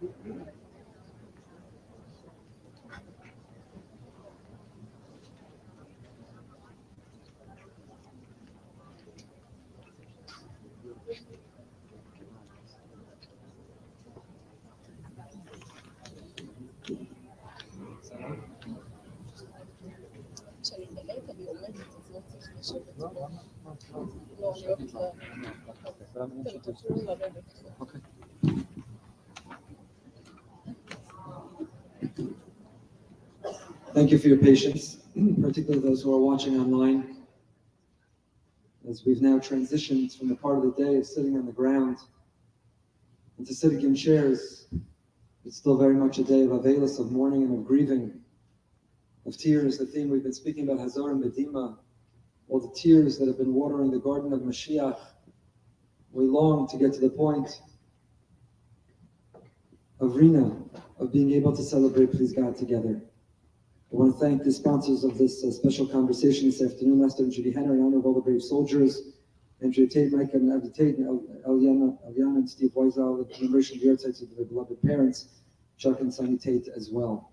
Okay. Thank you for your patience, particularly those who are watching online, as we've now transitioned from the part of the day of sitting on the ground into sitting in chairs. It's still very much a day of avelus, of mourning and of grieving, of tears. The theme we've been speaking about, Hazor and Medima, all the tears that have been watering the garden of Mashiach. We long to get to the point of Rina, of being able to celebrate, please God, together. I want to thank the sponsors of this special conversation this afternoon, Lester and Judy Henner, in honor of all the brave soldiers, Andrea Tate, Mike and Abdi Tate, and Eliana and Steve Weisel, the commemoration of the yahrzeit of their beloved parents, Chuck and Sonny Tate as well.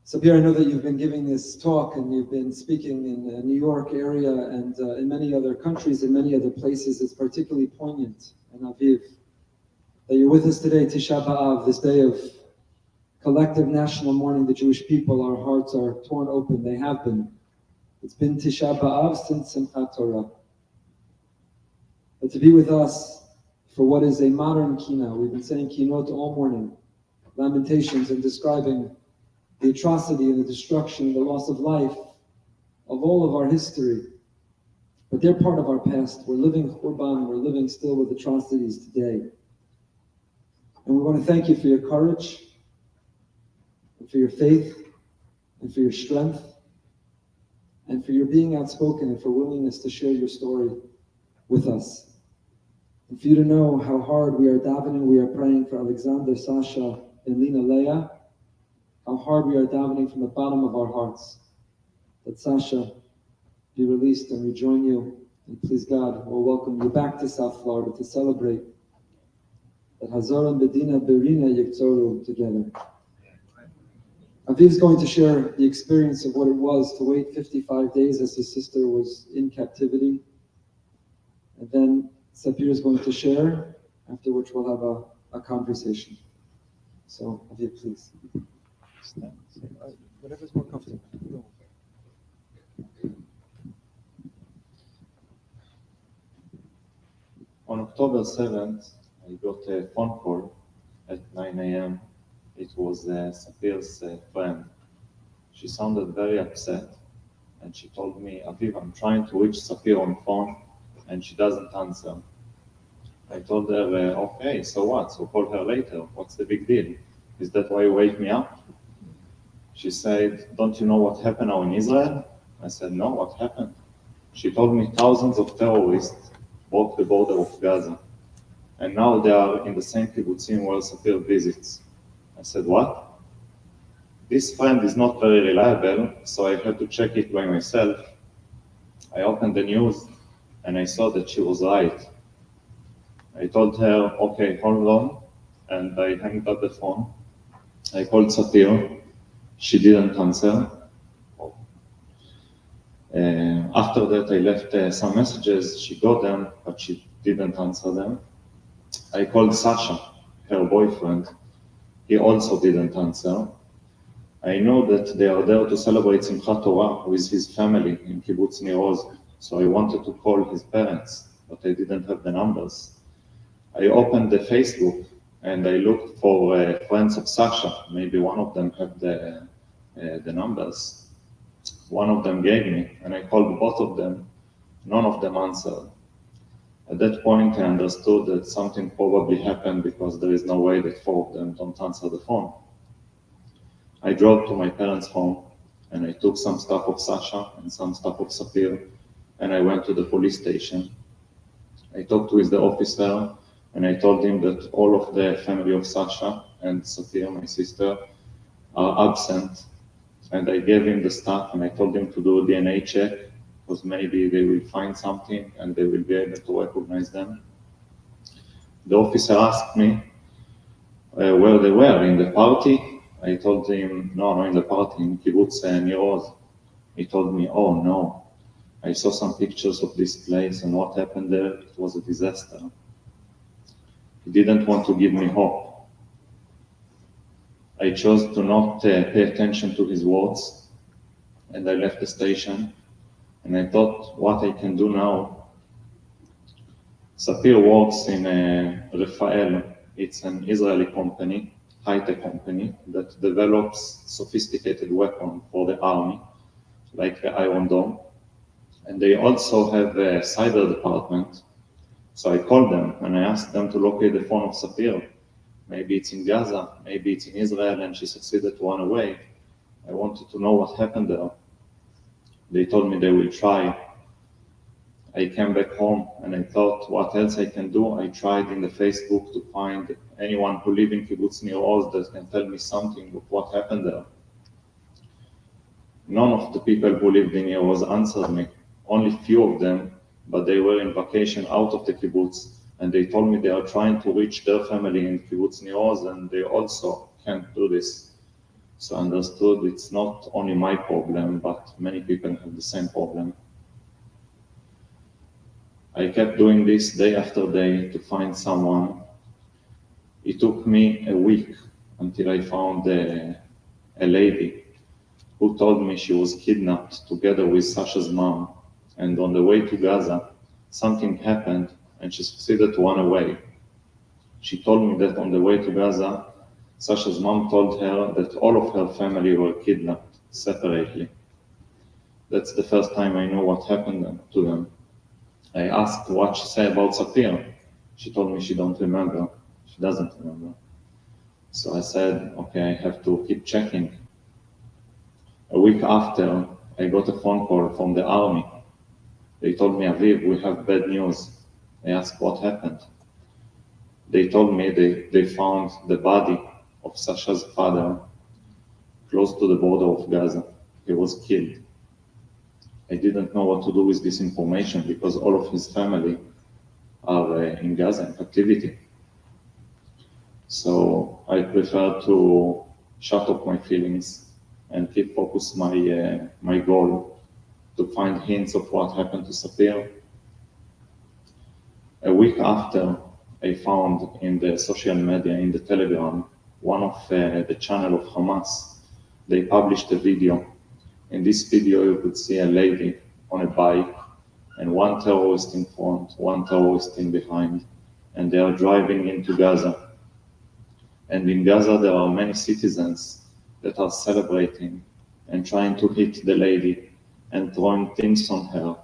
Sapir, I know that you've been giving this talk and you've been speaking in the New York area and in many other countries and many other places. It's particularly poignant in Aviv that you're with us today, Tisha B'Av, this day of collective national mourning. The Jewish people, our hearts are torn open. They have been. It's been Tisha B'Av since Simchat Torah. But to be with us for what is a modern kina, we've been saying kinot all morning, lamentations and describing the atrocity and the destruction, the loss of life of all of our history. But they're part of our past. We're living Khurban, we're living still with atrocities today. And we want to thank you for your courage, and for your faith, and for your strength, and for your being outspoken and for willingness to share your story with us. And for you to know how hard we are davening, we are praying for Alexander, Sasha, and Lina Leah, how hard we are davening from the bottom of our hearts that Sasha be released and rejoin you. And please God, we'll welcome you back to South Florida to celebrate that Hazor and Medina Berina Yekzoru together. Aviv is going to share the experience of what it was to wait 55 days as his sister was in captivity. And then Sapir is going to share, after which we'll have a conversation. So, Aviv, please. Whatever's more comfortable. On October 7th, I got a phone call at 9 a.m. It was Sapir's friend. She sounded very upset and she told me, Aviv, I'm trying to reach Sapir on phone and she doesn't answer. I told her, okay, so what? So call her later. What's the big deal? Is that why you wake me up? She said, don't you know what happened now in Israel? I said, no, what happened? She told me thousands of terrorists broke the border of Gaza. And now they are in the same kibbutzim where Sapir visits. I said, what? This friend is not very reliable, so I had to check it by myself. I opened the news and I saw that she was right. I told her, okay, hold on, and I hung up the phone. I called Sapir. She didn't answer. After that, I left some messages. She got them, but she didn't answer them. I called Sasha, her boyfriend. He also didn't answer. I know that they are there to celebrate Simchat Torah with his family in kibbutz Nir Oz, so I wanted to call his parents, but I didn't have the numbers. I opened the Facebook and I looked for friends of Sasha. Maybe one of them had the numbers. One of them gave me, and I called both of them. None of them answered. At that point, I understood that something probably happened because there is no way that four of them don't answer the phone. I drove to my parents' home, and I took some stuff of Sasha and some stuff of Sapir, and I went to the police station. I talked with the officer, and I told him that all of the family of Sasha and Sapir, my sister, are absent. And I gave him the stuff, and I told him to do a DNA check, because maybe they will find something and they will be able to recognize them. The officer asked me where they were, in the party. I told him, no, in the party, in kibbutz near Oz. He told me, oh no, I saw some pictures of this place and what happened there, it was a disaster. He didn't want to give me hope. I chose to not pay attention to his words, and I left the station, and I thought what I can do now. Sapir works in Rafael. It's an Israeli company, high-tech company, that develops sophisticated weapons for the army, like the Iron Dome. And they also have a cyber department. So I called them and I asked them to locate the phone of Sapir. Maybe it's in Gaza, maybe it's in Israel, and she succeeded to run away. I wanted to know what happened there. They told me they will try. I came back home and I thought, what else I can do? I tried in the Facebook to find anyone who lives in kibbutz near Oz that can tell me something of what happened there. None of the people who lived in Oz answered me. Only few of them, but they were in vacation out of the kibbutz, and they told me they are trying to reach their family in kibbutz near Oz, and they also can't do this. So I understood it's not only my problem, but many people have the same problem. I kept doing this day after day to find someone. It took me a week until I found a lady who told me she was kidnapped together with Sasha's mom. And on the way to Gaza, something happened and she succeeded to run away. She told me that on the way to Gaza, Sasha's mom told her that all of her family were kidnapped separately. That's the first time I know what happened to them. I asked what she said about Sapir. She told me she don't remember. She doesn't remember. So I said, okay, I have to keep checking. A week after, I got a phone call from the army. They told me, Aviv, we have bad news. I asked what happened. They told me they found the body of Sasha's father close to the border of Gaza. He was killed. I didn't know what to do with this information because all of his family are in Gaza, in captivity. So I prefer to shut off my feelings and keep focus my goal to find hints of what happened to Sapir. A week after, I found in the social media, in the Telegram, one of the channel of Hamas. They published a video. In this video, you could see a lady on a bike and one terrorist in front, one terrorist in behind, and they are driving into Gaza. And in Gaza, there are many citizens that are celebrating and trying to hit the lady and throwing things on her.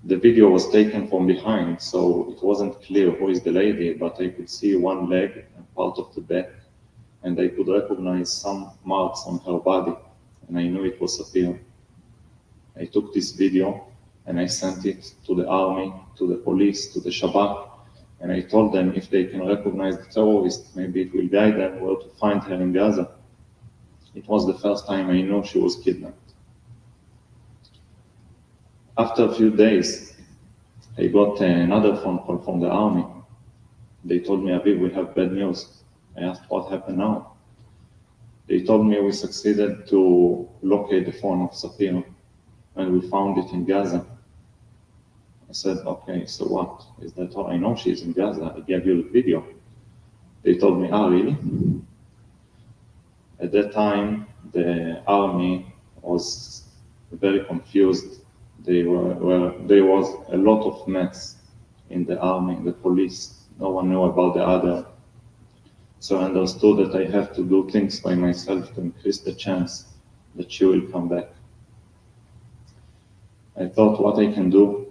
The video was taken from behind, so it wasn't clear who is the lady, but I could see one leg and part of the back, and I could recognize some marks on her body, and I knew it was Sapir. I took this video and I sent it to the army, to the police, to the Shabak, and I told them if they can recognize the terrorist, maybe it will guide them where to find her in Gaza. It was the first time I knew she was kidnapped. After a few days, I got another phone call from the army. They told me, Aviv, we have bad news. I asked what happened now. They told me we succeeded to locate the phone of Sapir, and we found it in Gaza. I said, okay, so what? Is that all? I know she's in Gaza. I gave you the video. They told me, really? At that time, the army was very confused. There was a lot of mess in the army, the police. No one knew about the other. So I understood that I have to do things by myself to increase the chance that she will come back. I thought what I can do.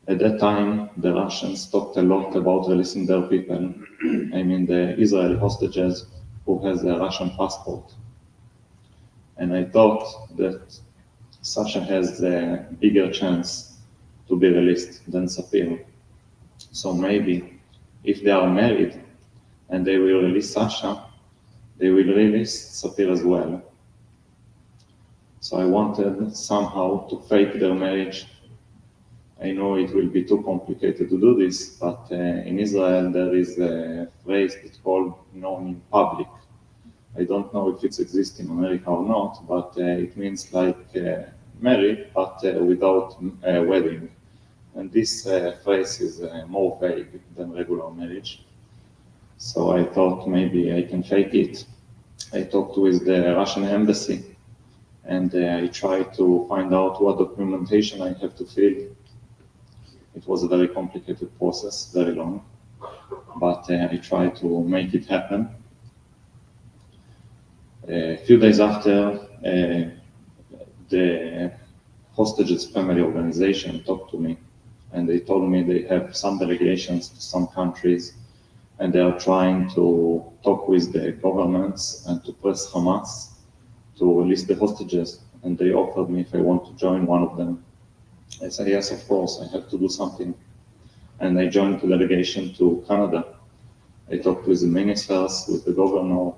At that time, the Russians talked a lot about releasing their people. I mean, the Israeli hostages who has a Russian passport. And I thought that Sasha has a bigger chance to be released than Sapir. So maybe if they are married and they will release Sasha, they will release Sapir as well. So I wanted somehow to fake their marriage. I know it will be too complicated to do this, but in Israel there is a phrase that's called known in public. I don't know if it exists in America or not, but it means like married, but without a wedding. And this phrase is more vague than regular marriage. So I thought maybe I can fake it. I talked with the Russian embassy and I tried to find out what documentation I have to fill. It was a very complicated process, very long, but I tried to make it happen. A few days after, the hostages family organization talked to me and they told me they have some delegations to some countries and they are trying to talk with the governments and to press Hamas to release the hostages. And they offered me if I want to join one of them. I said, yes, of course, I have to do something. And I joined the delegation to Canada. I talked with the ministers, with the governor.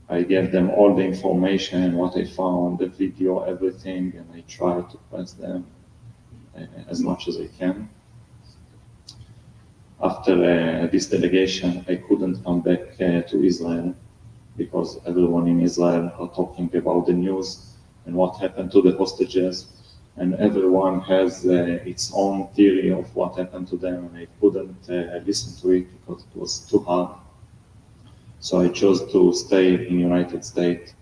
I gave them all the information, what I found, the video, everything, and I tried to press them as much as I can. After this delegation, I couldn't come back to Israel because everyone in Israel are talking about the news and what happened to the hostages, and everyone has its own theory of what happened to them, and I couldn't listen to it because it was too hard. So I chose to stay in United States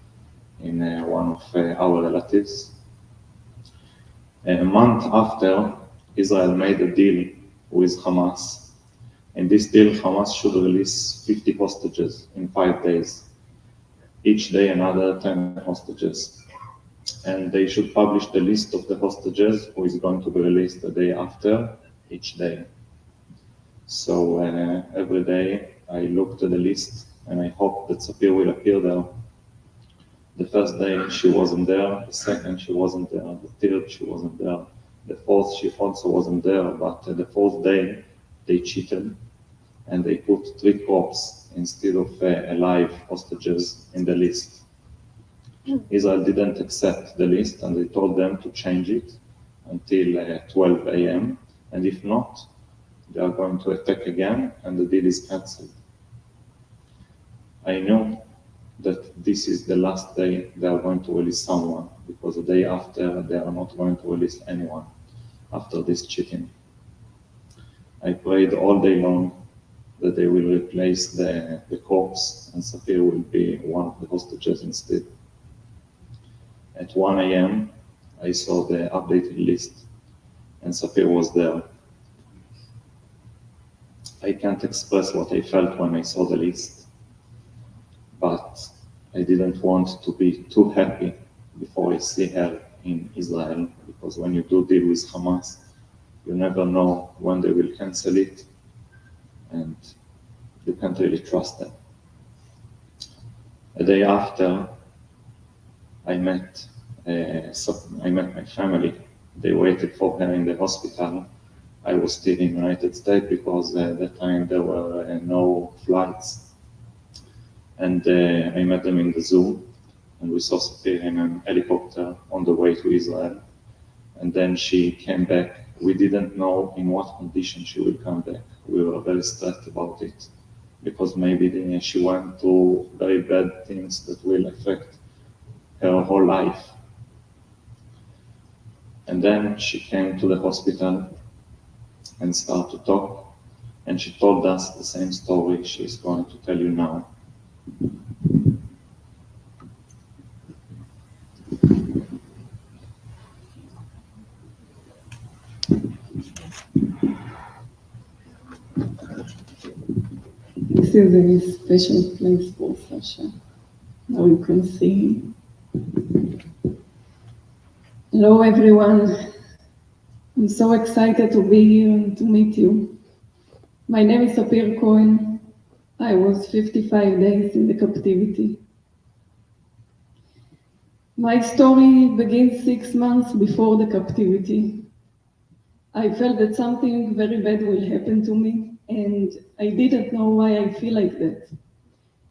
in one of our relatives. A month after, Israel made a deal with Hamas. In this deal, Hamas should release 50 hostages in 5 days. Each day another 10 hostages. And they should publish the list of the hostages who is going to be released the day after, each day. So every day I looked at the list and I hope that Sapir will appear there. The first day she wasn't there, the second she wasn't there, the third she wasn't there, the fourth she also wasn't there, but the fourth day they cheated and they put 3 corpses instead of alive hostages in the list. Israel didn't accept the list and they told them to change it until 12 a.m. and if not, they are going to attack again and the deal is cancelled. I know that this is the last day they are going to release someone because the day after they are not going to release anyone after this cheating. I prayed all day long that they will replace the corpse and Sapir will be one of the hostages instead. At 1 a.m., I saw the updated list and Sapir was there. I can't express what I felt when I saw the list, but I didn't want to be too happy before I see her in Israel, because when you do deal with Hamas, you never know when they will cancel it, and you can't really trust them. A day after, I met my family. They waited for her in the hospital. I was still in the United States because at that time there were no flights. And I met them in the zoo, and we saw Sapir in an helicopter on the way to Israel. And then she came back. We didn't know in what condition she will come back. We were very stressed about it, because maybe she went through very bad things that will affect her whole life. And then she came to the hospital and started to talk, and she told us the same story she's going to tell you now. This is a special place for Sasha. Now you can see. Hello everyone. I'm so excited to be here and to meet you. My name is Sapir Cohen. I was 55 days in the captivity. My story begins 6 months before the captivity. I felt that something very bad will happen to me, and I didn't know why I feel like that,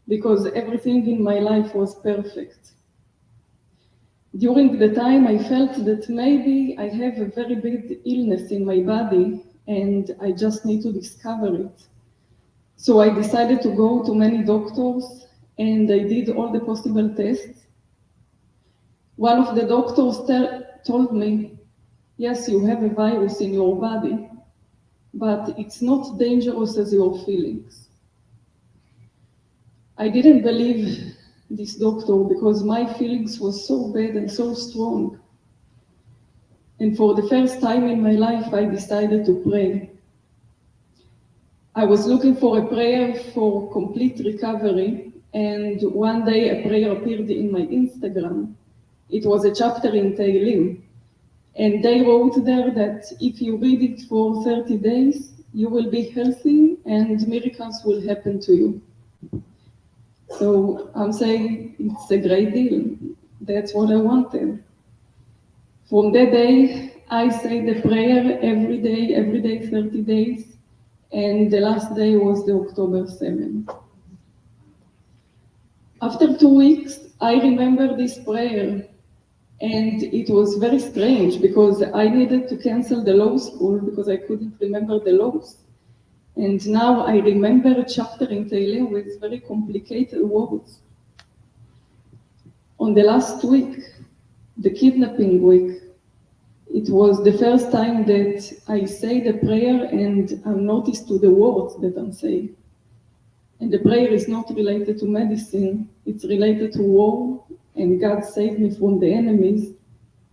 because everything in my life was perfect. During the time, I felt that maybe I have a very big illness in my body and I just need to discover it. So I decided to go to many doctors and I did all the possible tests. One of the doctors told me, yes, you have a virus in your body, but it's not dangerous as your feelings. I didn't believe this doctor because my feelings were so bad and so strong. And for the first time in my life, I decided to pray. I was looking for a prayer for complete recovery, and one day a prayer appeared in my Instagram. It was a chapter in Tehillim, and they wrote there that if you read it for 30 days, you will be healthy and miracles will happen to you. So I'm saying it's a great deal. That's what I wanted. From that day, I say the prayer every day, 30 days, and the last day was the October 7th. After 2 weeks, I remember this prayer, and it was very strange because I needed to cancel the law school because I couldn't remember the laws. And now I remember a chapter in Tehillim with very complicated words. On the last week, the kidnapping week, it was the first time that I say the prayer and I'm noticed to the words that I'm saying. And the prayer is not related to medicine, it's related to war, and God saved me from the enemies,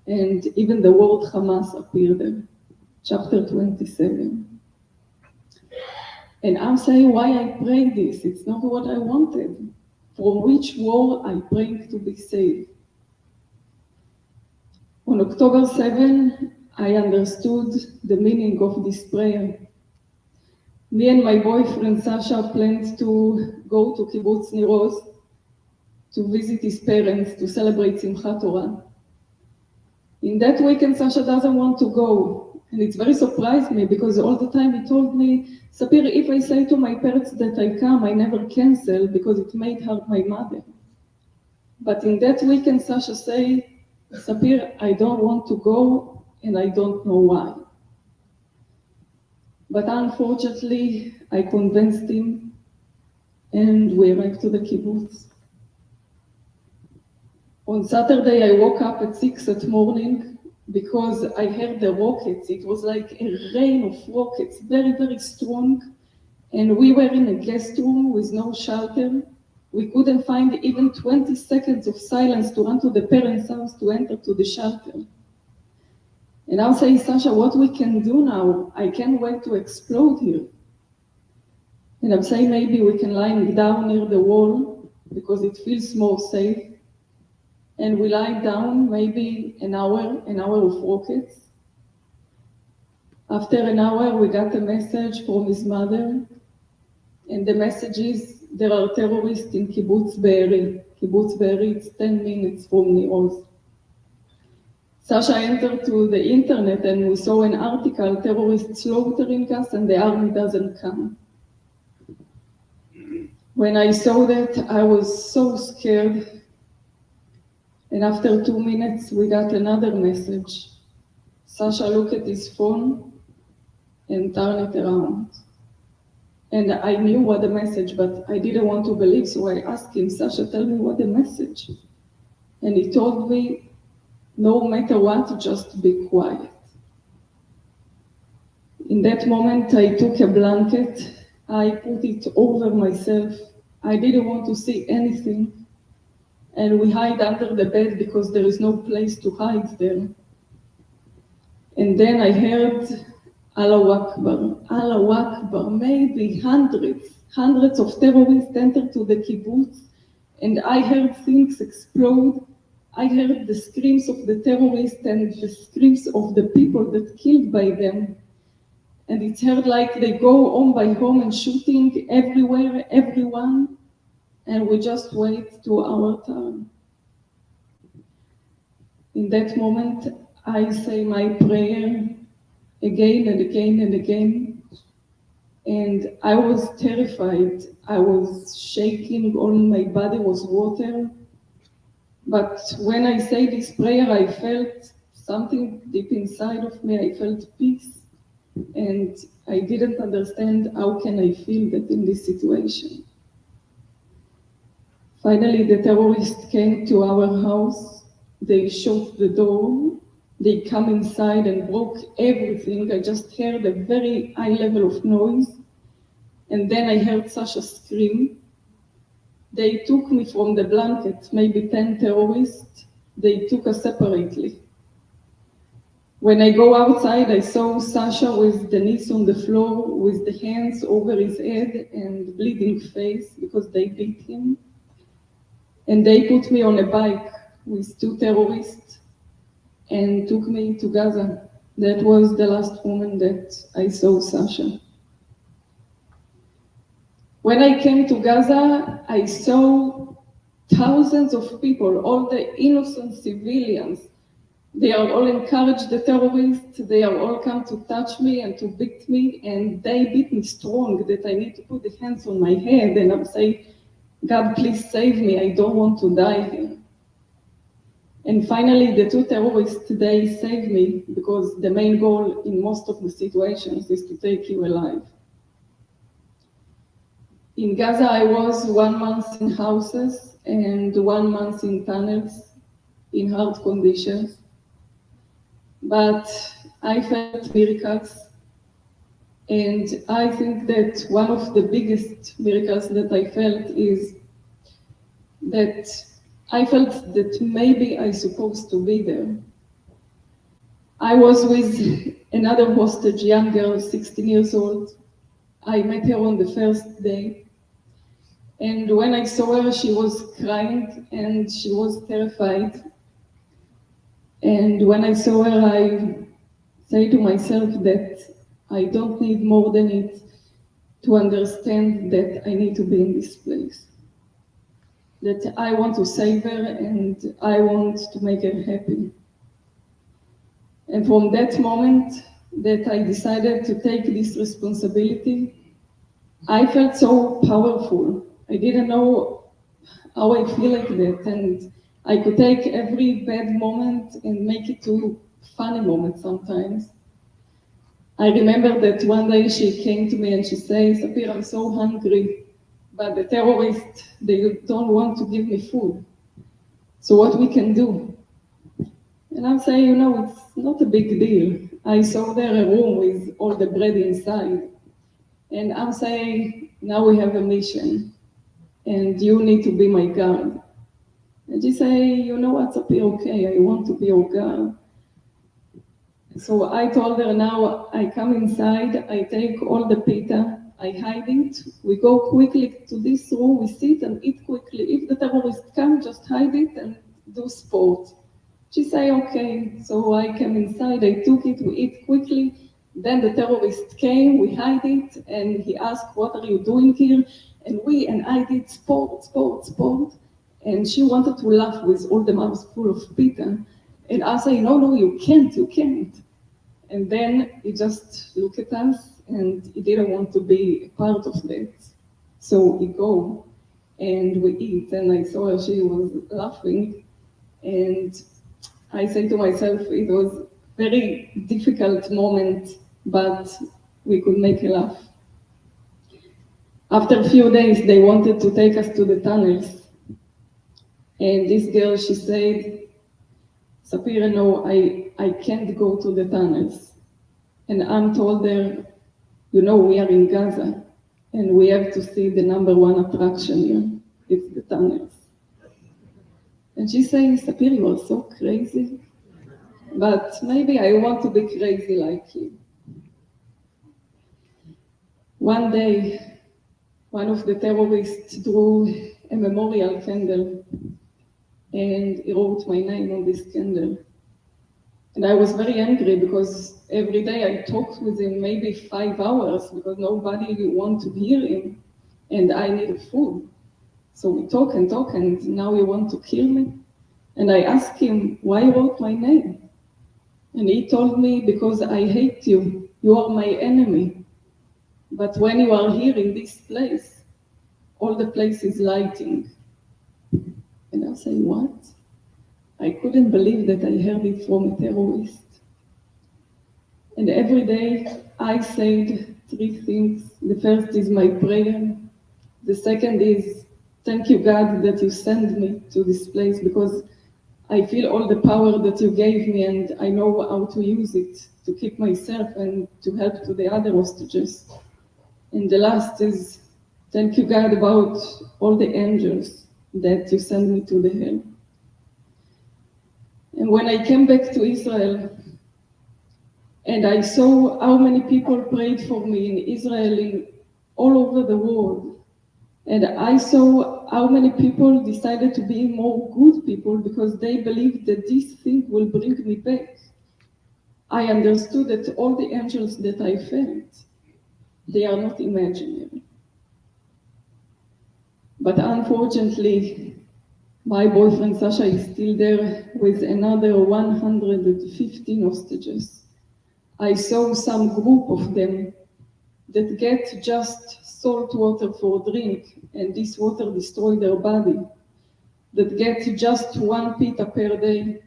and even the word Hamas appeared there, chapter 27. And I'm saying why I pray this, it's not what I wanted. From which war I prayed to be saved. On October 7, I understood the meaning of this prayer. Me and my boyfriend Sasha planned to go to kibbutz Niroz to visit his parents to celebrate Simchat Torah. In that weekend, Sasha doesn't want to go, and it's very surprised me because all the time he told me, Sapir, if I say to my parents that I come, I never cancel because it might hurt my mother. But in that weekend, Sasha say, Sapir, I don't want to go, and I don't know why. But unfortunately, I convinced him, and we arrived to the kibbutz. On Saturday, I woke up at 6 at morning because I heard the rockets. It was like a rain of rockets, very, very strong. And we were in a guest room with no shelter. We couldn't find even 20 seconds of silence to run to the parents' house to enter to the shelter. And I'll say, Sasha, what we can do now? I can't wait to explode here. And I'm saying maybe we can lie down near the wall because it feels more safe. And we lie down maybe an hour of rockets. After an hour, we got a message from his mother. And the message is, there are terrorists in kibbutz Be'eri. Kibbutz Be'eri, it's 10 minutes from Niroz. Sasha entered to the internet and we saw an article, terrorists slaughtering us and the army doesn't come. When I saw that, I was so scared. And after 2 minutes, we got another message. Sasha looked at his phone and turned it around. And I knew what the message, but I didn't want to believe, so I asked him, Sasha, tell me what the message. And he told me, no matter what, just be quiet. In that moment, I took a blanket, I put it over myself. I didn't want to see anything. And we hide under the bed because there is no place to hide there. And then I heard Allahu Akbar, maybe hundreds of terrorists entered to the kibbutz, and I heard things explode. I heard the screams of the terrorists and the screams of the people that killed by them. And it's heard like they go home by home and shooting everywhere, everyone, and we just wait to our turn. In that moment, I say my prayer again and again and again, and I was terrified. I was shaking, all my body was water, But when I say this prayer, I felt something deep inside of me. I felt peace. And I didn't understand how can I feel that in this situation. Finally, the terrorists came to our house. They shut the door. They come inside and broke everything. I just heard a very high level of noise. And then I heard Sasha scream. They took me from the blanket, maybe 10 terrorists. They took us separately. When I go outside, I saw Sasha with the knees on the floor, with the hands over his head and bleeding face because they beat him. And they put me on a bike with 2 terrorists and took me to Gaza. That was the last moment that I saw Sasha. When I came to Gaza, I saw thousands of people, all the innocent civilians. They are all encouraged the terrorists, they are all come to touch me and to beat me, and they beat me strong that I need to put the hands on my head and I'm saying, God, please save me, I don't want to die here. And finally, the 2 terrorists, they saved me because the main goal in most of the situations is to take you alive. In Gaza, I was 1 month in houses and 1 month in tunnels in hard conditions. But I felt miracles. And I think that one of the biggest miracles that I felt is that I felt that maybe I'm supposed to be there. I was with another hostage, young girl, 16 years old. I met her on the first day. And when I saw her, she was crying and she was terrified. And when I saw her, I say to myself that I don't need more than it to understand that I need to be in this place. That I want to save her and I want to make her happy. And from that moment that I decided to take this responsibility, I felt so powerful. I didn't know how I feel like that. And I could take every bad moment and make it to funny moments sometimes. I remember that one day she came to me and she said, Sapir, I'm so hungry, but the terrorists, they don't want to give me food. So what we can do? And I'm saying, you know, it's not a big deal. I saw there a room with all the bread inside. And I'm saying, now we have a mission and you need to be my guard. And she say, you know what, Sapir, okay, I want to be your guard. So I told her, now I come inside, I take all the pita, I hide it, we go quickly to this room, we sit and eat quickly. If the terrorists come, just hide it and do sport. She say, okay. So I came inside, I took it, we eat quickly. Then the terrorist came, we hide it, and he asked, what are you doing here? And I did sport. And she wanted to laugh with all the mouths full of pita. And I say, no, you can't. And then he just looked at us and he didn't want to be a part of that. So he go and we eat and I saw her, she was laughing. And I say to myself, it was very difficult moment, but we could make a laugh. After a few days, they wanted to take us to the tunnels. And this girl, she said, Sapir, no, I can't go to the tunnels. And I'm told her, you know, we are in Gaza and we have to see the #1 attraction here. It's the tunnels. And she says, Sapir, you are so crazy. But maybe I want to be crazy like you. One day, one of the terrorists drew a memorial candle and he wrote my name on this candle. And I was very angry because every day I talked with him maybe 5 hours because nobody wanted to hear him and I needed food. So we talk and now you want to kill me? And I asked him why he wrote my name. And he told me, because I hate you, you are my enemy. But when you are here in this place, all the place is lighting. And I say, what? I couldn't believe that I heard it from a terrorist. And every day I said 3 things. The first is my prayer. The second is, thank you, God, that you sent me to this place, because I feel all the power that you gave me and I know how to use it to keep myself and to help to the other hostages. And the last is, thank you, God, about all the angels that you sent me to the hell. And when I came back to Israel, and I saw how many people prayed for me in Israel, all over the world, and I saw how many people decided to be more good people because they believed that this thing will bring me back. I understood that all the angels that I felt, they are not imaginary. But unfortunately, my boyfriend Sasha is still there with another 115 hostages. I saw some group of them that get just salt water for drink, and this water destroys their body, that get just 1 pita per day.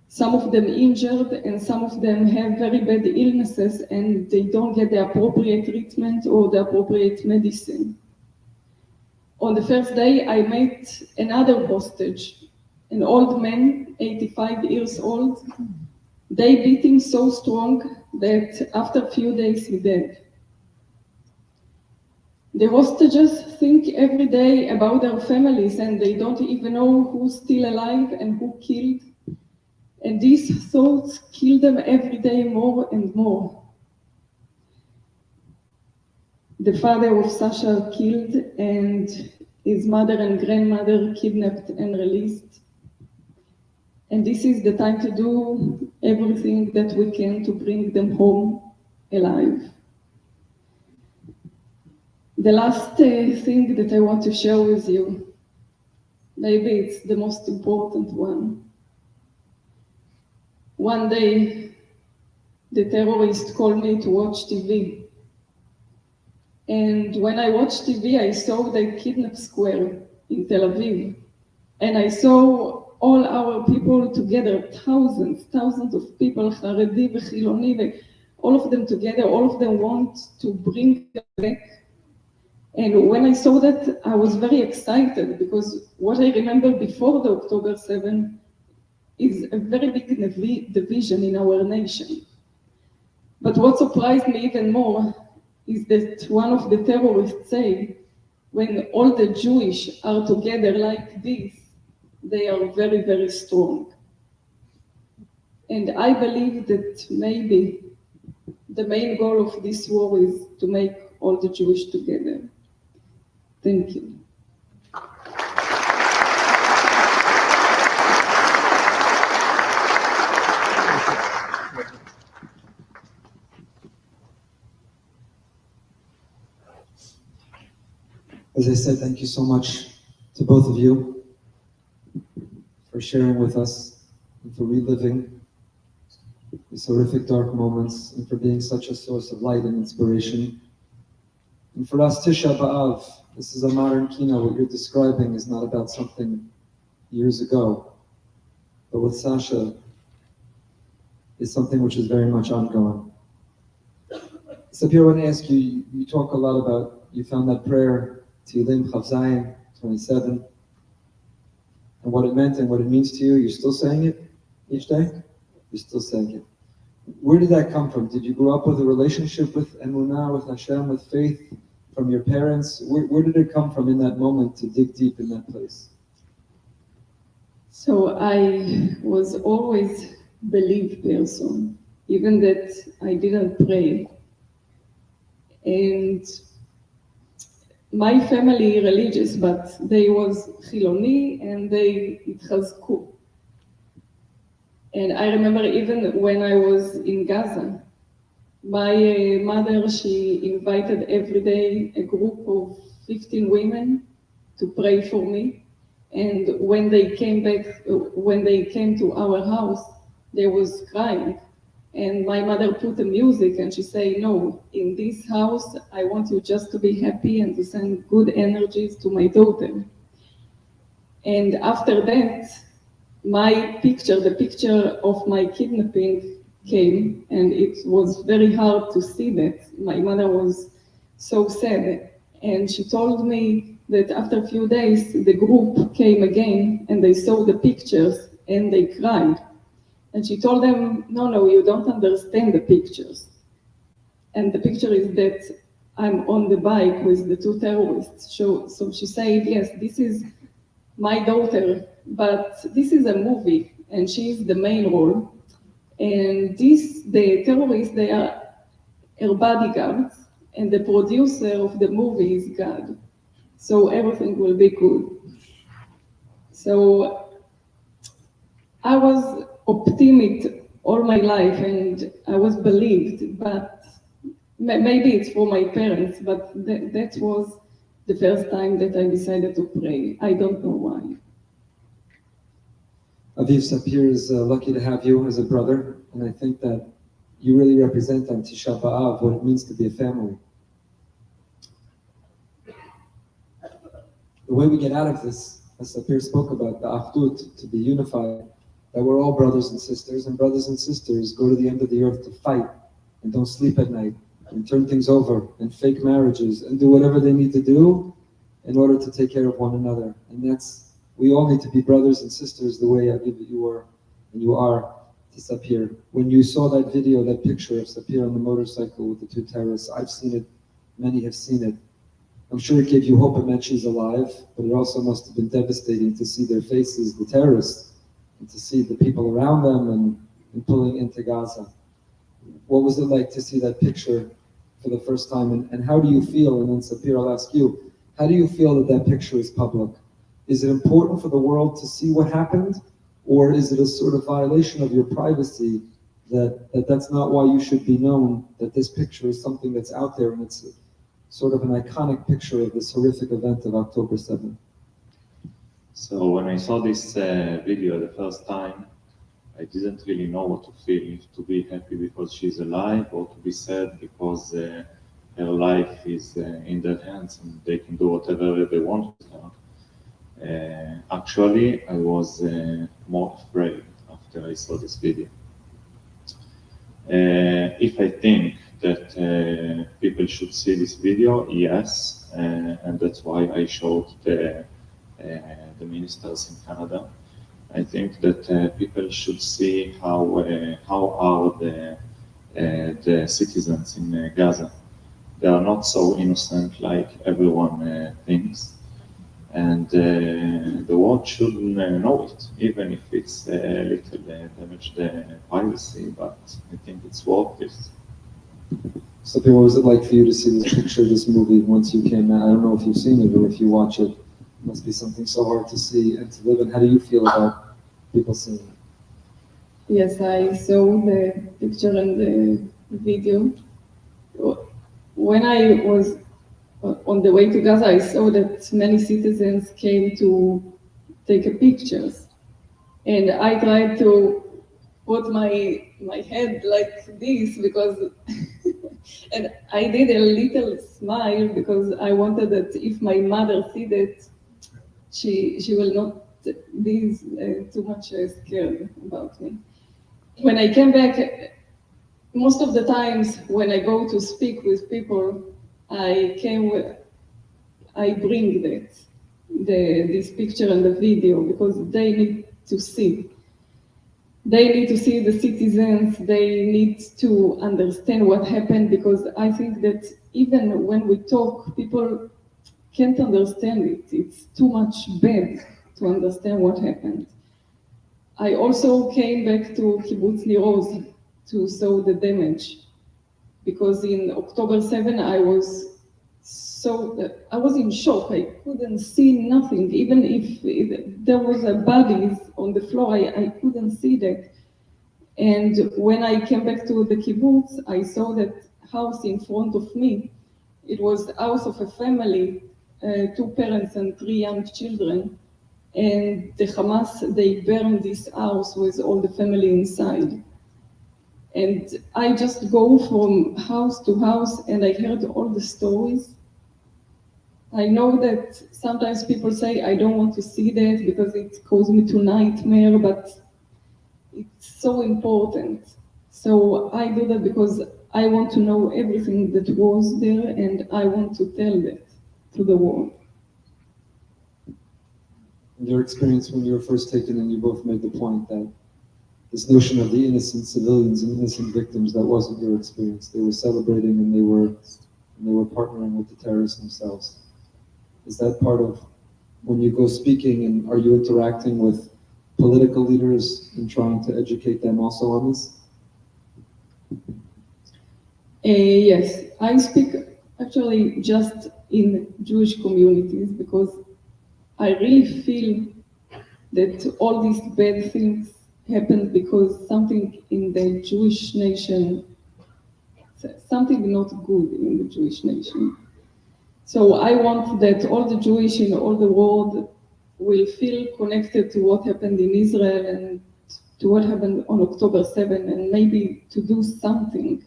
Some of them injured, and some of them have very bad illnesses, and they don't get the appropriate treatment or the appropriate medicine. On the first day, I met another hostage, an old man, 85 years old. They beat him so strong that after a few days he died. The hostages think every day about their families and they don't even know who's still alive and who killed. And these thoughts kill them every day more and more. The father of Sasha killed and his mother and grandmother kidnapped and released. And this is the time to do everything that we can to bring them home alive. The last thing that I want to share with you, maybe it's the most important one. One day, the terrorist called me to watch TV. And when I watched TV, I saw the kidnap square in Tel Aviv. And I saw all our people together, thousands of people, Haredi, Chiloni, all of them together, all of them want to bring them back. And when I saw that, I was very excited because what I remember before the October 7 is a very big division in our nation. But what surprised me even more is that one of the terrorists said, when all the Jewish are together like this, they are very, very strong. And I believe that maybe the main goal of this war is to make all the Jewish together. Thank you. As I said, thank you so much to both of you for sharing with us and for reliving these horrific dark moments and for being such a source of light and inspiration. And for us, Tisha B'Av, this is a modern kino. What you're describing is not about something years ago, but with Sasha is something which is very much ongoing. Sapir, I want to ask you, you talk a lot about, you found that prayer, Tehillim Chav Zayin 27, and what it meant and what it means to you. You're still saying it each day? You're still saying it. Where did that come from? Did you grow up with a relationship with Emunah, with Hashem, with faith from your parents? Where did it come from in that moment to dig deep in that place? So I was always a belief person, even that I didn't pray. And my family religious, but they was Chiloni and they Itchazku. And I remember even when I was in Gaza, my mother, she invited every day a group of 15 women to pray for me. And when they came back, when they came to our house, they was crying. And my mother put the music and she said, no, in this house, I want you just to be happy and to send good energies to my daughter. And after that, my picture, the picture of my kidnapping came, and it was very hard to see that. My mother was so sad, and she told me that after a few days, the group came again, and they saw the pictures, and they cried. And she told them, no, you don't understand the pictures. And the picture is that I'm on the bike with the two terrorists. So she said, yes, this is my daughter, but this is a movie, and she's the main role. And the terrorists, they are her bodyguards, and the producer of the movie is God. So everything will be good. So I was optimistic all my life, and I was believed, but maybe it's for my parents, but that was the first time that I decided to pray. I don't know why. Aviv, Sapir is lucky to have you as a brother, and I think that you really represent on Tisha B'Av what it means to be a family. The way we get out of this, as Sapir spoke about, the achdut, to be unified, that we're all brothers and brothers and sisters go to the end of the earth to fight, and don't sleep at night, and turn things over, and fake marriages, and do whatever they need to do in order to take care of one another. And we all need to be brothers and sisters the way Aviv, you were, and you are to Sapir. When you saw that video, that picture of Sapir on the motorcycle with the two terrorists, I've seen it, many have seen it. I'm sure it gave you hope, it meant she's alive, but it also must have been devastating to see their faces, the terrorists, and to see the people around them and pulling into Gaza. What was it like to see that picture for the first time, and how do you feel? And then Sapir, I'll ask you, how do you feel that picture is public? Is it important for the world to see what happened, or is it a sort of violation of your privacy that's not why you should be known, that this picture is something that's out there and it's sort of an iconic picture of this horrific event of October 7th? So when I saw this video the first time, I didn't really know what to feel, if to be happy because she's alive or to be sad because her life is in their hands and they can do whatever they want with her. Actually, I was more afraid after I saw this video. If I think that people should see this video, yes, and that's why I showed the ministers in Canada. I think that people should see how are the citizens in Gaza. They are not so innocent like everyone thinks, and the world should know it, even if it's a little damage the privacy. But I think it's worth it. Sapir, what was it like for you to see this picture, this movie, once you came out? I don't know if you've seen it or if you watch it. It must be something so hard to see and to live in. How do you feel about people seeing it? Yes, I saw the picture and the video. When I was on the way to Gaza, I saw that many citizens came to take pictures. And I tried to put my head like this because, and I did a little smile because I wanted that if my mother see that, she will not be too much scared about me. When I came back, most of the times when I go to speak with people, I bring this picture and the video because they need to see. They need to see the citizens, they need to understand what happened, because I think that even when we talk, people can't understand it. It's too much bad to understand what happened. I also came back to kibbutz Liroz to saw the damage, because in October 7 I was in shock. I couldn't see nothing. Even if there was a bodies on the floor, I couldn't see that. And when I came back to the kibbutz, I saw that house in front of me. It was the house of a family, 2 parents and 3 young children. And the Hamas, they burned this house with all the family inside. And I just go from house to house and I heard all the stories. I know that sometimes people say, I don't want to see that because it causes me to nightmare, but it's so important. So I do that because I want to know everything that was there and I want to tell that to the world. In your experience when you were first taken in, you both made the point that this notion of the innocent civilians and innocent victims, that wasn't your experience. They were celebrating and they were partnering with the terrorists themselves. Is that part of when you go speaking, and are you interacting with political leaders and trying to educate them also on this? Yes, I speak actually just in Jewish communities because I really feel that all these bad things happened because something in the Jewish nation, something not good in the Jewish nation. So I want that all the Jewish in all the world will feel connected to what happened in Israel and to what happened on October 7 and maybe to do something.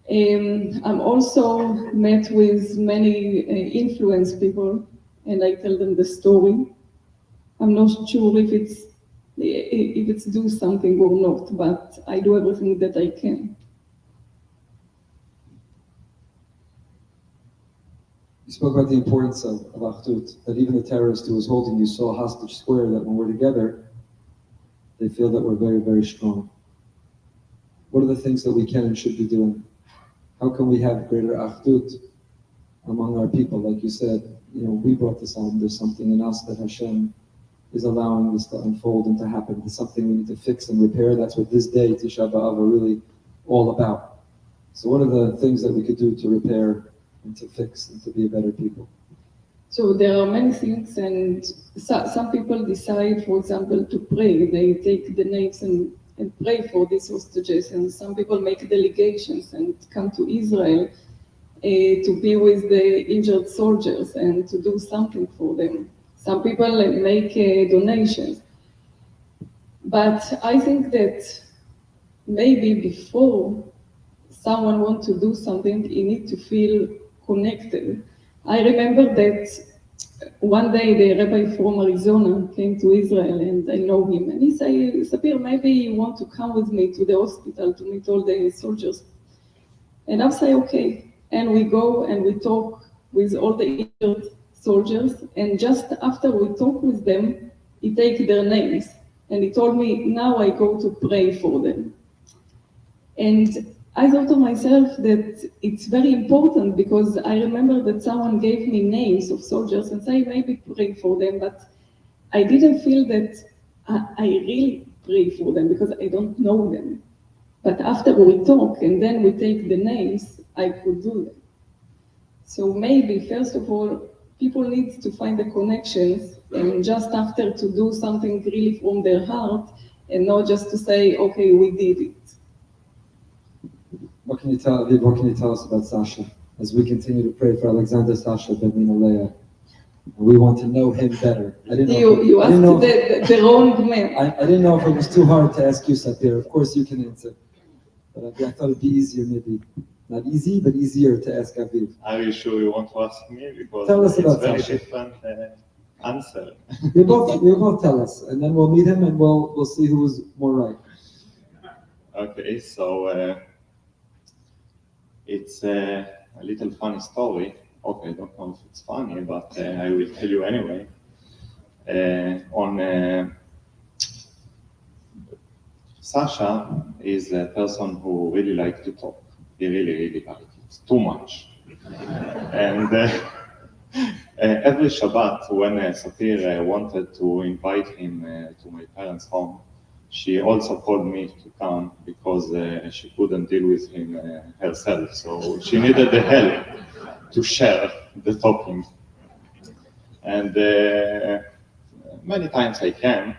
I'm also met with many influence people and I tell them the story. I'm not sure if it's do something or not, but I do everything that I can. You spoke about the importance of Achdut, that even the terrorist who was holding you so hostage square, that when we're together, they feel that we're very, very strong. What are the things that we can and should be doing? How can we have greater Achdut among our people? Like you said, we brought this on. There's something in us that Hashem is allowing this to unfold and to happen. There's something we need to fix and repair. That's what this day, Tisha B'Av, are really all about. So what are the things that we could do to repair and to fix and to be a better people? So there are many things, and some people decide, for example, to pray. They take the names and pray for these hostages, and some people make delegations and come to Israel to be with the injured soldiers and to do something for them. Some people make donations. But I think that maybe before someone wants to do something, you need to feel connected. I remember that one day the rabbi from Arizona came to Israel and I know him, and he said, Sapir, maybe you want to come with me to the hospital to meet all the soldiers. And I say, okay. And we go and we talk with all the injured soldiers, and just after we talk with them, he take their names. And he told me, now I go to pray for them. And I thought to myself that it's very important because I remember that someone gave me names of soldiers and say, maybe pray for them, but I didn't feel that I really pray for them because I don't know them. But after we talk and then we take the names, I could do that. So maybe, first of all, people need to find the connections and just after to do something really from their heart and not just to say, okay, we did it. What can you tell us about Sasha as we continue to pray for Alexander Sasha Ben Minaleah? We want to know him better. You asked the wrong man. I didn't know if it was too hard to ask you, Sapir. Of course you can answer. But I thought it'd be easier, maybe. Not easy, but easier to ask Aviv. Are you sure you want to ask me? Because tell us about it's very Sasha. different answer. You both tell us, and then we'll meet him and we'll see who was more right. Okay, so it's a little funny story. Okay, I don't know if it's funny, but I will tell you anyway. Sasha is a person who really likes to talk. He really, really likes it. Too much. And every Shabbat, when Sapir wanted to invite him to my parents' home, she also called me to come because she couldn't deal with him herself. So she needed the help to share the talking. And many times I came.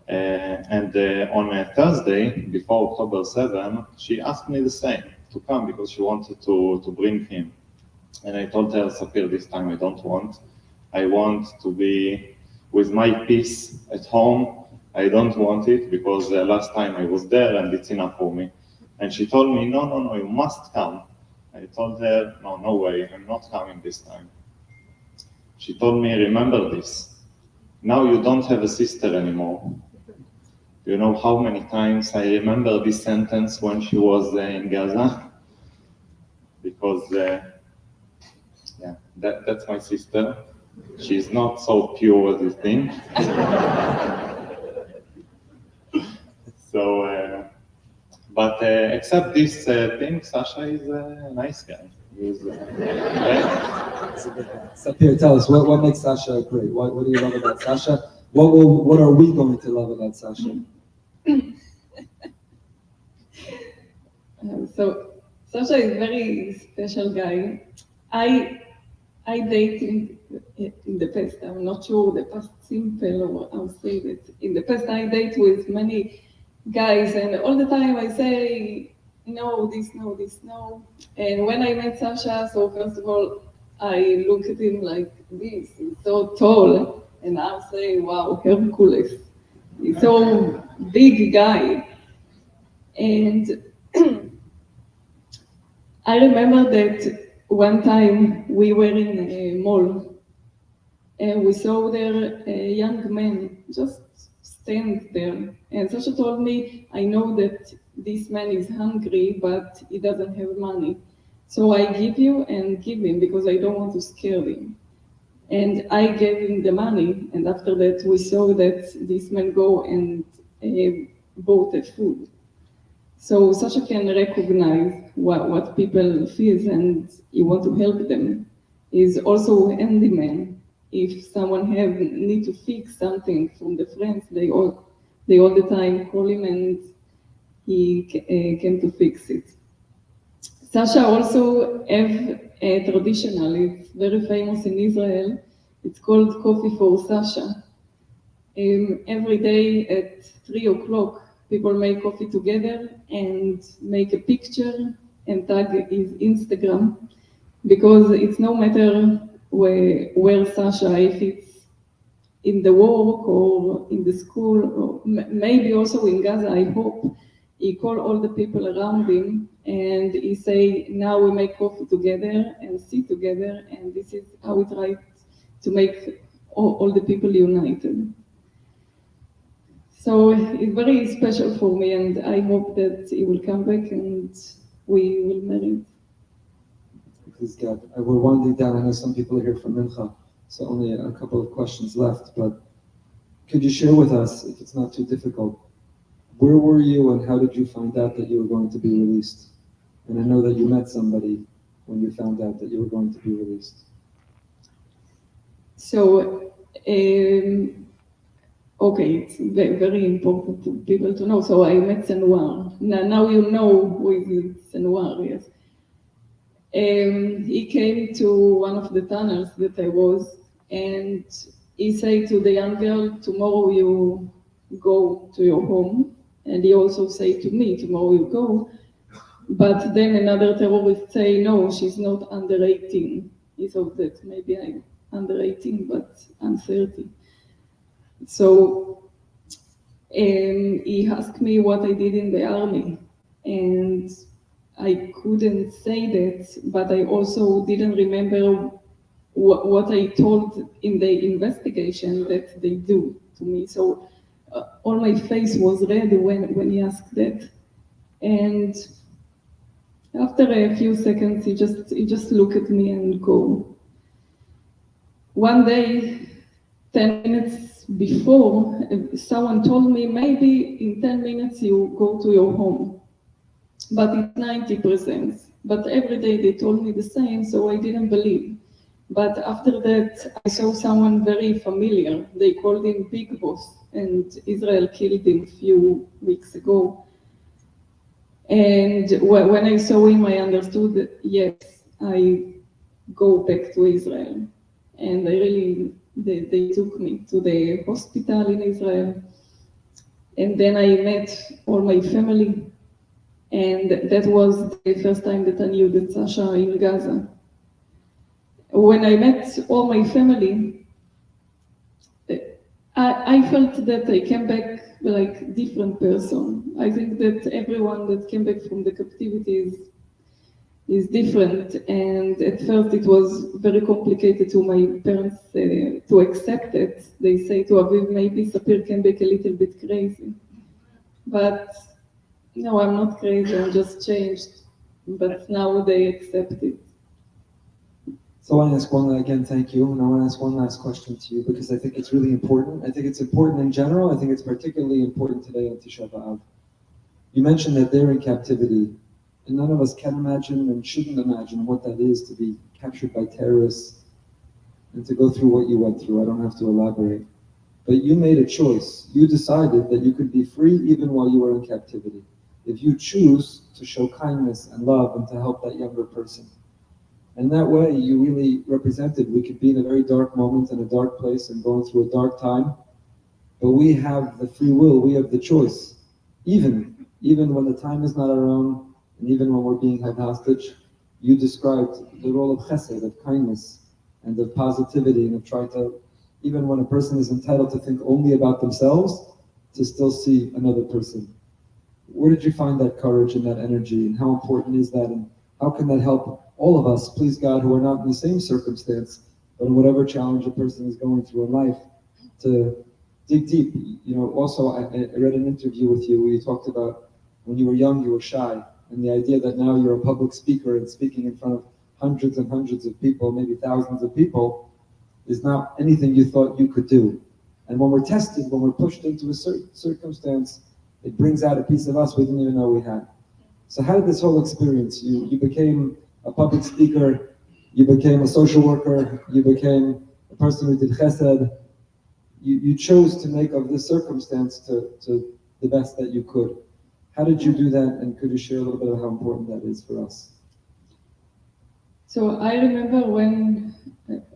And on a Thursday, before October 7, she asked me the same, to come because she wanted to bring him. And I told her, Sapir, this time I don't want. I want to be with my peace at home. I don't want it because last time I was there and it's enough for me. And she told me, no, you must come. I told her, no way, I'm not coming this time. She told me, remember this. Now you don't have a sister anymore. Do you know how many times I remember this sentence when she was in Gaza? Because, that's my sister. She's not so pure as you think. So, but except this thing, Sasha is a nice guy. He's, Sapir, tell us, what makes Sasha great? What do you love about Sasha? What are we going to love about Sasha? So Sasha is a very special guy. I dated in the past. I'm not sure the past simple or I'll say that. In the past, I date with many guys, and all the time I say no, this, no, this, no. And when I met Sasha, so first of all, I look at him like this. He's so tall, and I say, wow, Hercules. He's so big guy, and I remember that one time we were in a mall and we saw there a young man just stand there. And Sasha told me, I know that this man is hungry, but he doesn't have money. So I give you and give him because I don't want to scare him. And I gave him the money. And after that, we saw that this man go and bought the food. So Sasha can recognize what people feel and you want to help them. Is also handyman. If someone need to fix something from the friends, they all the time call him and he came to fix it. Sasha also have a traditional, it's very famous in Israel. It's called Coffee for Sasha. Every day at 3 o'clock, people make coffee together and make a picture and tag his Instagram, because it's no matter where Sasha, if it's in the work or in the school, or maybe also in Gaza, I hope, he call all the people around him and he say, now we make coffee together and sit together, and this is how we try to make all the people united. So it's very special for me, and I hope that he will come back and we will marry. Please God, we're winding down. I know some people are here from Mincha, so only a couple of questions left, but could you share with us, if it's not too difficult, where were you and how did you find out that you were going to be released? And I know that you met somebody when you found out that you were going to be released. So, okay, it's very important to people to know. So I met Senwar. Now you know who is Senwar, yes. He came to one of the tunnels that I was, and he said to the young girl, tomorrow you go to your home. And he also said to me, tomorrow you go. But then another terrorist say, no, she's not under 18. He thought that maybe I'm under 18, but I'm 30. So he asked me what I did in the army, and I couldn't say that, but I also didn't remember what I told in the investigation that they do to me. So all my face was red when he asked that. And after a few seconds, he just looked at me and go. One day, 10 minutes before, someone told me, maybe in 10 minutes you go to your home. But it's 90%. But every day they told me the same, so I didn't believe. But after that, I saw someone very familiar. They called him Big Boss, and Israel killed him a few weeks ago. And when I saw him, I understood that, yes, I go back to Israel. And they took me to the hospital in Israel. And then I met all my family. And that was the first time that I knew that Sasha in Gaza. When I met all my family, I felt that I came back like different person. I think that everyone that came back from the captivity is different. And at first it was very complicated to my parents to accept it. They say to Aviv, maybe Sapir can be a little bit crazy. But no, I'm not crazy, I'm just changed. But now they accept it. So I want to ask again, thank you. And I want to ask one last question to you because I think it's really important. I think it's important in general. I think it's particularly important today on Tisha B'Av. You mentioned that they're in captivity. And none of us can imagine and shouldn't imagine what that is to be captured by terrorists and to go through what you went through. I don't have to elaborate. But you made a choice. You decided that you could be free even while you were in captivity. If you choose to show kindness and love and to help that younger person. And that way you really represented we could be in a very dark moment in a dark place and going through a dark time. But we have the free will, we have the choice. Even when the time is not our own, and even when we're being held hostage, you described the role of chesed, of kindness, and of positivity, and of trying to, even when a person is entitled to think only about themselves, to still see another person. Where did you find that courage and that energy, and how important is that, and how can that help all of us, please God, who are not in the same circumstance, but in whatever challenge a person is going through in life, to dig deep. You know, also, I read an interview with you where you talked about when you were young, you were shy. And the idea that now you're a public speaker and speaking in front of hundreds and hundreds of people, maybe thousands of people, is not anything you thought you could do. And when we're tested, when we're pushed into a certain circumstance, it brings out a piece of us we didn't even know we had. So how did this whole experience, you became a public speaker, you became a social worker, you became a person who did chesed, you chose to make of this circumstance to the best that you could. How did you do that, and could you share a little bit of how important that is for us? So I remember when,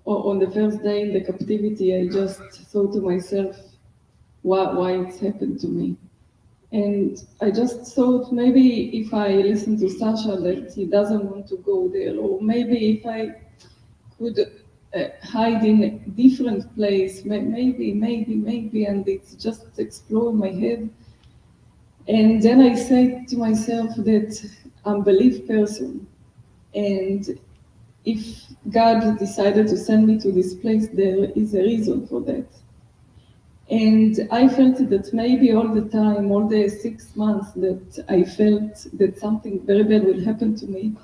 on the first day in the captivity, I just thought to myself, why it's happened to me. And I just thought maybe if I listen to Sasha that he doesn't want to go there, or maybe if I could hide in a different place, maybe, and it's just explode my head. And then I said to myself that I'm a belief person, and if God decided to send me to this place, there is a reason for that. And I felt that maybe all the time, all the 6 months that I felt that something very bad will happen to me,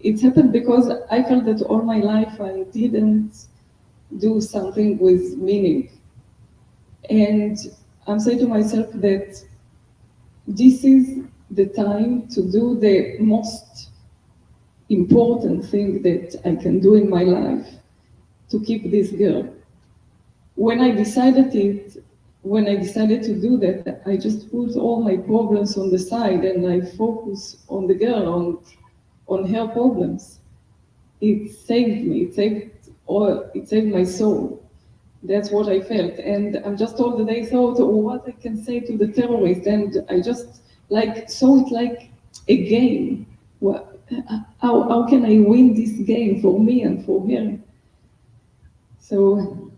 it happened because I felt that all my life I didn't do something with meaning. And I'm saying to myself that this is the time to do the most important thing that I can do in my life, to keep this girl. When I decided to do that, I just put all my problems on the side and I focus on the girl, on her problems. It saved me, it saved my soul. That's what I felt. And I'm just all the day thought, what I can say to the terrorist, and I just saw it like a game. How can I win this game for me and for her? So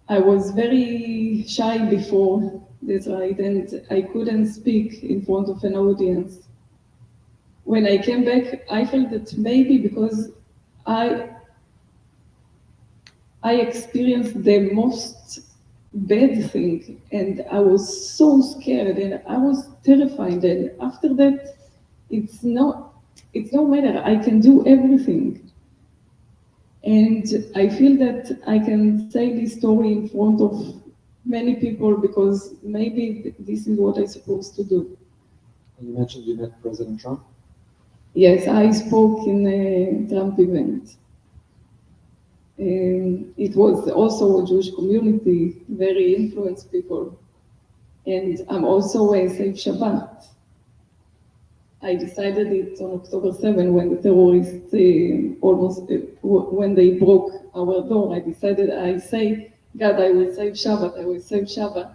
I was very shy before, that's right, and I couldn't speak in front of an audience. When I came back, I felt that maybe because I experienced the most bad thing, and I was so scared, and I was terrified, and after that, it's no matter, I can do everything. And I feel that I can say this story in front of many people because maybe this is what I'm supposed to do. You mentioned you met President Trump? Yes, I spoke in a Trump event. It was also a Jewish community, very influenced people. And I'm also a Safe Shabbat. I decided it on October 7 when the terrorists when they broke our door. I say, God, I will save Shabbat, I will save Shabbat.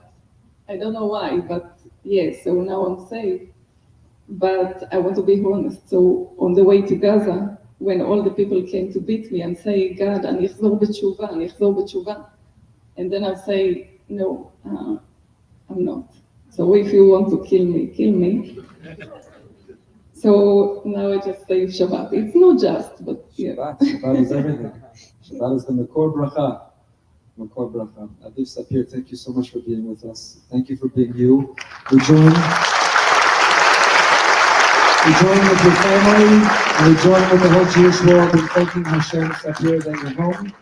I don't know why, but yes, so now I'm safe. But I want to be honest. So on the way to Gaza, when all the people came to beat me and say, God, אני אחזור בתשובה. And then I'll say, no, I'm not. So if you want to kill me, kill me. So now I just say Shabbat. It's not just, but yeah. Shabbat is everything. Shabbat is the Makor Bracha. Makor Bracha. Aviv Sapir, thank you so much for being with us. Thank you for being you. We join with your family, and we join with the whole Jewish world in thanking Hashem Sapir that you're home.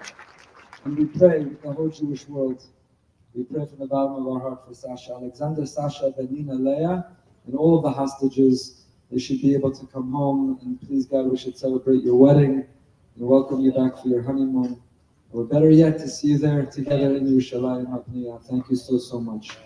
And we pray with the whole Jewish world. We pray from the bottom of our heart for Sasha, Alexander, Sasha, Benina, Leah, and all of the hostages. They should be able to come home, and please God, we should celebrate your wedding and welcome you back for your honeymoon. Or better yet, to see you there together in Yerushalayim HaPniyah. Thank you so, so much.